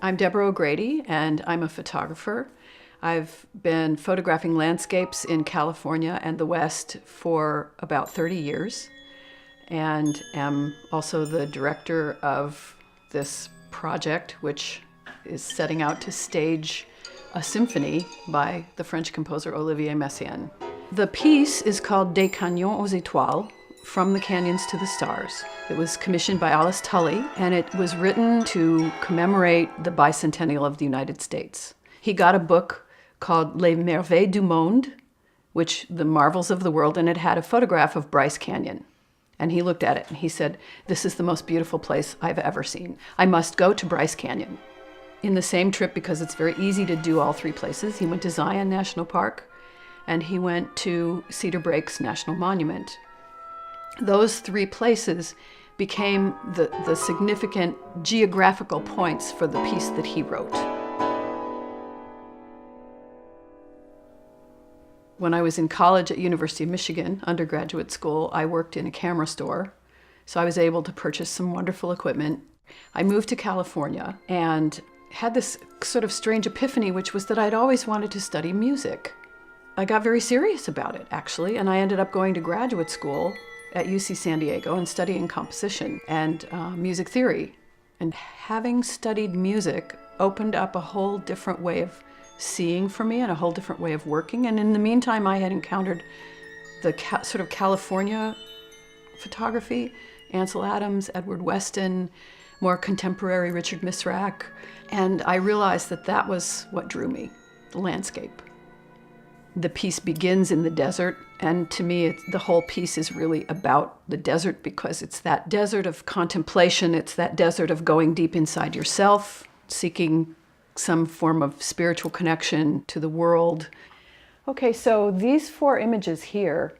I'm Deborah O'Grady, and I'm a photographer. I've been photographing landscapes in California and the West for about 30 years, and am also the director of this project, which is setting out to stage a symphony by the French composer Olivier Messiaen. The piece is called Des Canyons aux Étoiles, From the Canyons to the Stars. It was commissioned by Alice Tully, and it was written to commemorate the bicentennial of the United States. He got a book called Les Merveilles du Monde, which the marvels of the world, and it had a photograph of Bryce Canyon. And he looked at it and he said, "This is the most beautiful place I've ever seen. I must go to Bryce Canyon." In the same trip, because it's very easy to do all three places, he went to Zion National Park and he went to Cedar Breaks National Monument. Those three places became the significant geographical points for the piece that he wrote. When I was in college at University of Michigan, undergraduate school, I worked in a camera store, so I was able to purchase some wonderful equipment. I moved to California and had this sort of strange epiphany, which was that I'd always wanted to study music. I got very serious about it, actually, and I ended up going to graduate school at UC San Diego and studying composition and music theory. And having studied music opened up a whole different way of seeing for me and a whole different way of working. And in the meantime, I had encountered the sort of California photography, Ansel Adams, Edward Weston, more contemporary Richard Misrach. And I realized that that was what drew me, the landscape. The piece begins in the desert, and to me, the whole piece is really about the desert because it's that desert of contemplation, it's that desert of going deep inside yourself, seeking some form of spiritual connection to the world. Okay, so these four images here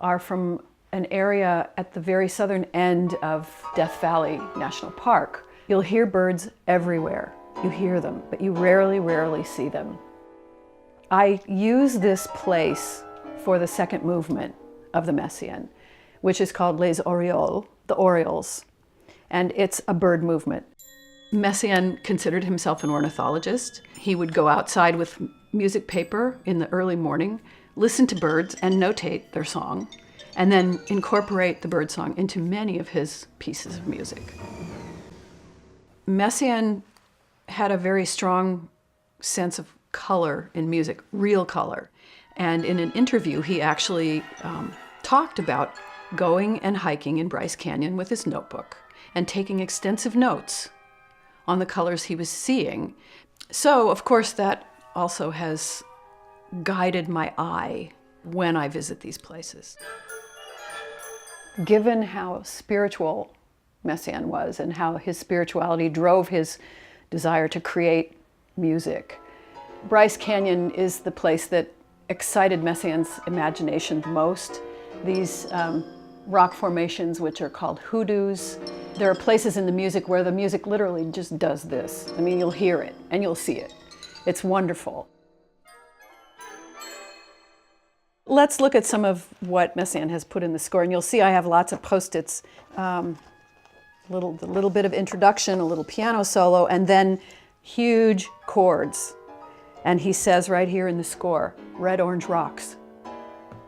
are from an area at the very southern end of Death Valley National Park. You'll hear birds everywhere. You hear them, but you rarely see them. I use this place for the second movement of the Messiaen, which is called Les Orioles, the Orioles, and it's a bird movement. Messiaen considered himself an ornithologist. He would go outside with music paper in the early morning, listen to birds and notate their song, and then incorporate the birdsong into many of his pieces of music. Messiaen had a very strong sense of color in music, real color. And in an interview, he actually talked about going and hiking in Bryce Canyon with his notebook and taking extensive notes on the colors he was seeing. So, of course, that also has guided my eye when I visit these places. Given how spiritual Messiaen was and how his spirituality drove his desire to create music, Bryce Canyon is the place that excited Messiaen's imagination the most. These rock formations, which are called hoodoos. There are places in the music where the music literally just does this. I mean, you'll hear it and you'll see it. It's wonderful. Let's look at some of what Messiaen has put in the score, and you'll see I have lots of post-its. A little bit of introduction, a little piano solo, and then huge chords. And he says right here in the score, red, orange rocks.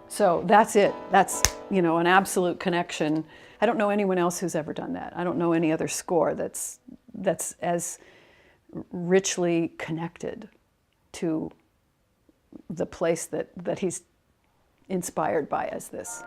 So that's it. That's, an absolute connection. I don't know anyone else who's ever done that. I don't know any other score that's as richly connected to the place that he's inspired by as this.